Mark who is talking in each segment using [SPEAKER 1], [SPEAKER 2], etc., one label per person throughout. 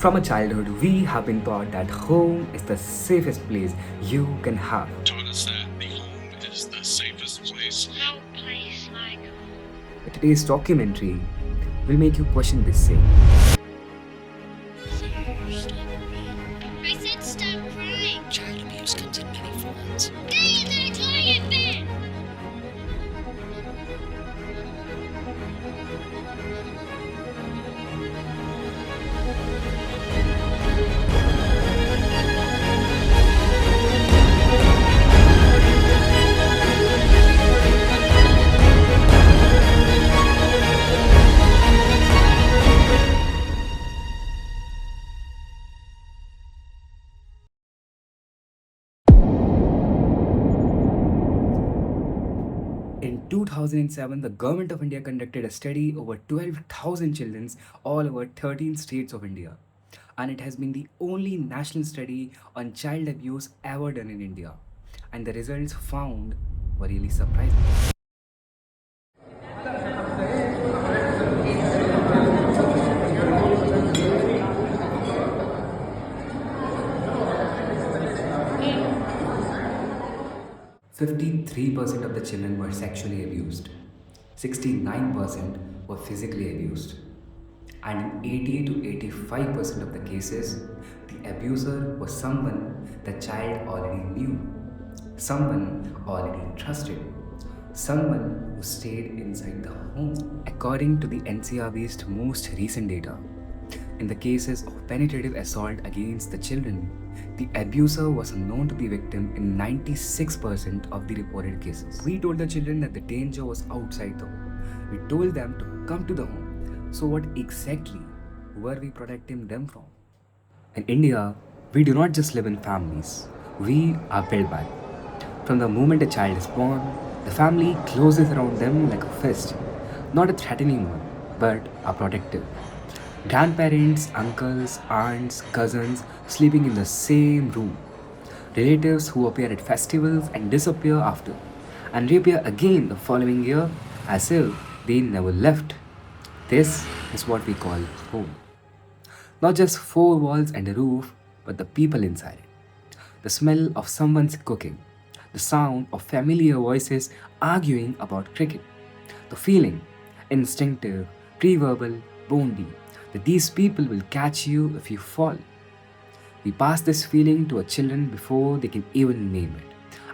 [SPEAKER 1] From a childhood, we have been taught that home is the safest place you can have.
[SPEAKER 2] Taught us that the home is the safest place.
[SPEAKER 3] No place like home.
[SPEAKER 1] Today's documentary will make you question this saying.
[SPEAKER 3] I said stop crying.
[SPEAKER 4] Child abuse comes in many forms.
[SPEAKER 3] Get in that toilet bin.
[SPEAKER 1] In 2007, the Government of India conducted a study over 12,000 children all over 13 states of India. And it has been the only national study on child abuse ever done in India. And the results found were really surprising. 53% of the children were sexually abused, 69% were physically abused, and in 80 to 85% of the cases, the abuser was someone the child already knew, someone already trusted, someone who stayed inside the home. According to the NCRB's most recent data, in the cases of penetrative assault against the children, the abuser was known to be victim in 96% of the reported cases. We told the children that the danger was outside the home. We told them to come to the home. So what exactly were we protecting them from? In India, we do not just live in families. We are built by them. From the moment a child is born, the family closes around them like a fist. Not a threatening one, but a protective. Grandparents, uncles, aunts, cousins sleeping in the same room. Relatives who appear at festivals and disappear after, and reappear again the following year as if they never left. This is what we call home. Not just four walls and a roof, but the people inside it. The smell of someone's cooking, the sound of familiar voices arguing about cricket, the feeling, instinctive, pre-verbal, bone deep, that these people will catch you if you fall. We pass this feeling to our children before they can even name it.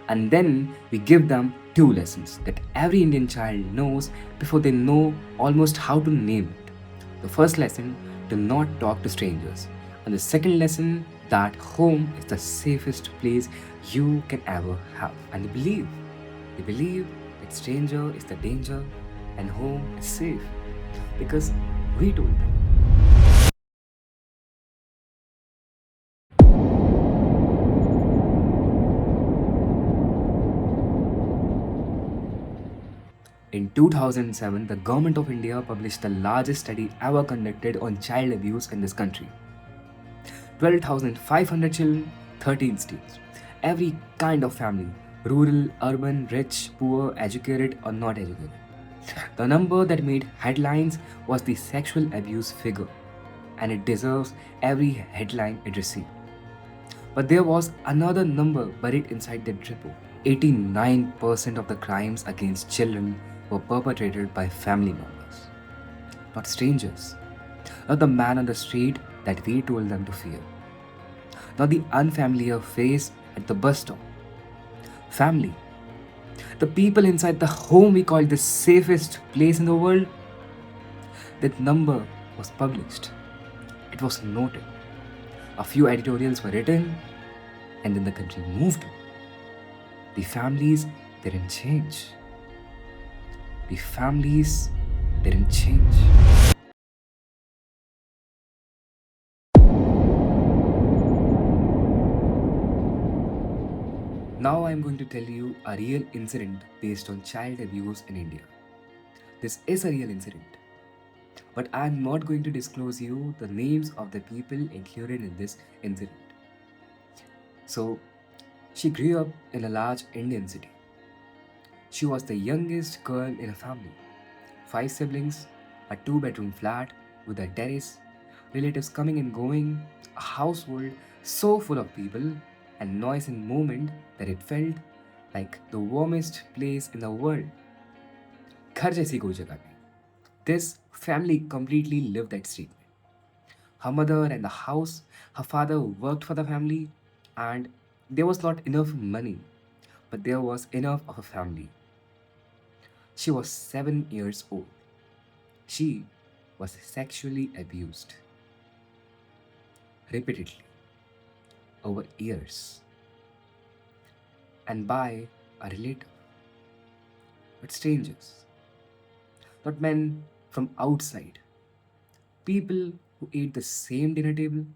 [SPEAKER 1] And then we give them two lessons that every Indian child knows before they know almost how to name it. The first lesson, to not talk to strangers. And the second lesson, that home is the safest place you can ever have. And they believe that stranger is the danger and home is safe. Because we told them. In 2007, the Government of India published the largest study ever conducted on child abuse in this country. 12,500 children, 13 states. Every kind of family, rural, urban, rich, poor, educated or not educated. The number that made headlines was the sexual abuse figure, and it deserves every headline it received. But there was another number buried inside that report. 89% of the crimes against children were perpetrated by family members, not strangers, not the man on the street that we told them to fear, not the unfamiliar face at the bus stop. Family, the people inside the home we call the safest place in the world. That number was published. It was noted. A few editorials were written, and then the country moved on. The families didn't change. The families didn't change. Now I'm going to tell you a real incident based on child abuse in India. This is a real incident. But I'm not going to disclose you the names of the people included in this incident. So, she grew up in a large Indian city. She was the youngest girl in a family. 5 siblings, a 2-bedroom flat with a terrace, relatives coming and going, a household so full of people and noise and movement that it felt like the warmest place in the world. घर जैसी कोई जगह नहीं. This family completely lived that statement. Her mother and the house, her father worked for the family, and there was not enough money, but there was enough of a family. She was 7 years old. She was sexually abused repeatedly over years and by a relative, but strangers, not men from outside, people who ate the same dinner table,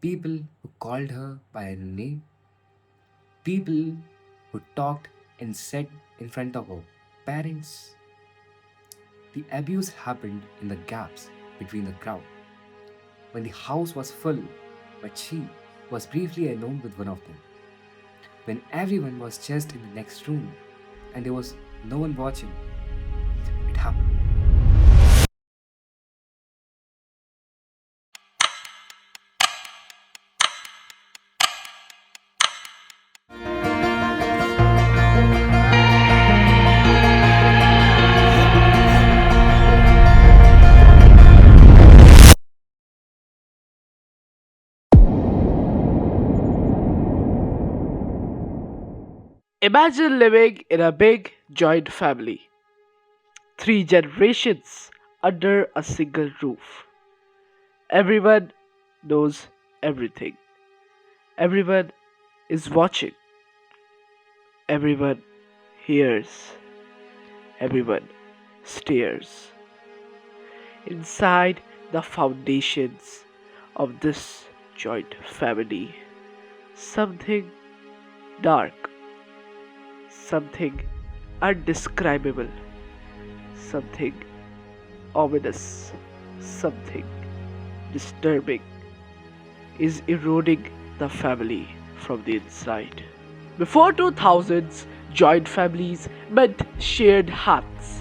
[SPEAKER 1] people who called her by her name, people who talked and sat in front of her parents. The abuse happened in the gaps between the crowd, when the house was full, but she was briefly alone with one of them, when everyone was just in the next room and there was no one watching. It happened.
[SPEAKER 5] Imagine living in a big joint family, 3 generations under a single roof. Everyone knows everything. Everyone is watching. Everyone hears. Everyone stares. Inside the foundations of this joint family, something dark, something undescribable, something ominous, something disturbing is eroding the family from the inside. Before 2000s, joint families meant shared hearts.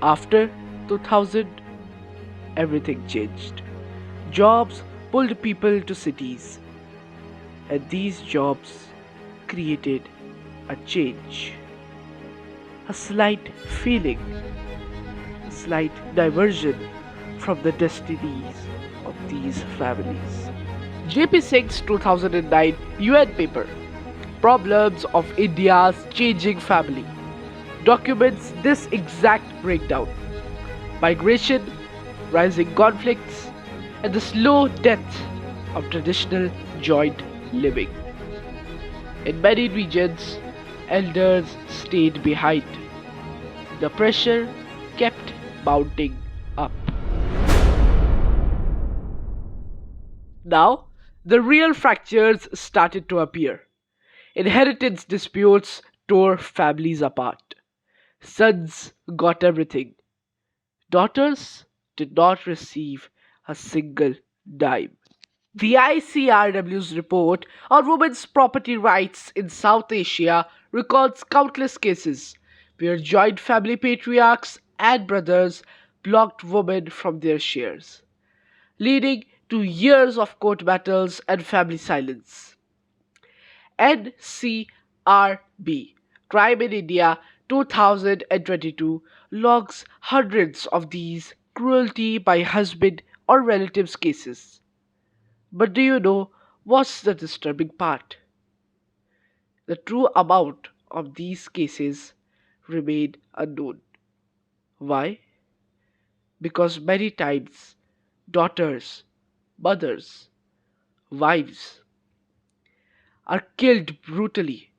[SPEAKER 5] After 2000, everything changed. Jobs pulled people to cities, and these jobs created a change, a slight feeling, a slight diversion from the destinies of these families. JP Singh's 2009 UN paper, Problems of India's Changing Family, documents this exact breakdown: migration, rising conflicts, and the slow death of traditional joint living. In many regions, elders stayed behind. The pressure kept mounting up. Now, the real fractures started to appear. Inheritance disputes tore families apart. Sons got everything. Daughters did not receive a single dime. The ICRW's report on women's property rights in South Asia records countless cases where joint family patriarchs and brothers blocked women from their shares, leading to years of court battles and family silence. NCRB, Crime in India 2022, logs hundreds of these cruelty by husband or relatives cases. But do you know what's the disturbing part? The true amount of these cases remain unknown. Why? Because many times daughters, mothers, wives are killed brutally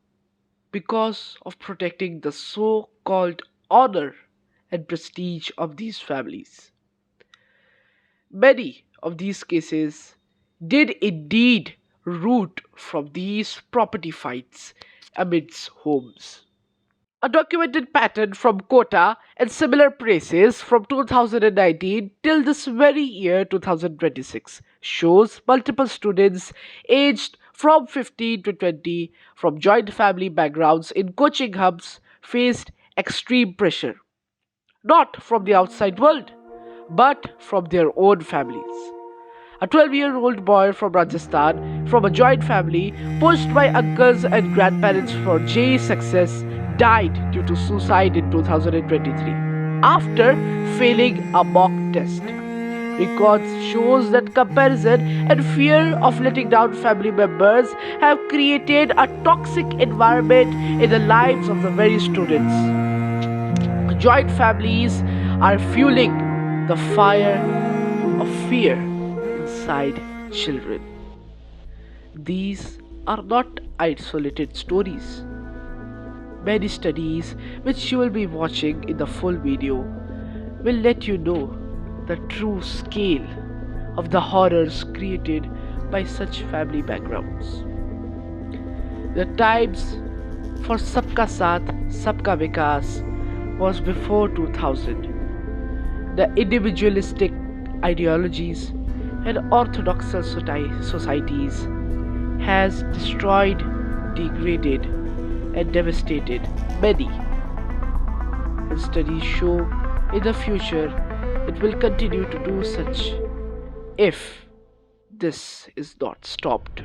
[SPEAKER 5] because of protecting the so called honor and prestige of these families. Many of these cases did indeed root from these property fights amidst homes. A documented pattern from Kota and similar places from 2019 till this very year 2026 shows multiple students aged from 15 to 20 from joint family backgrounds in coaching hubs faced extreme pressure, not from the outside world, but from their own families. A 12-year-old boy from Rajasthan, from a joint family, pushed by uncles and grandparents for JEE success, died due to suicide in 2023 after failing a mock test. Records shows that comparison and fear of letting down family members have created a toxic environment in the lives of the very students. Joint families are fueling the fire of fear inside children. These are not isolated stories. Many studies, which you will be watching in the full video, will let you know the true scale of the horrors created by such family backgrounds. The times for Sabka Saath, Sabka Vikas was before 2000. The individualistic ideologies and orthodox societies has destroyed, degraded and devastated many. And studies show in the future it will continue to do such if this is not stopped.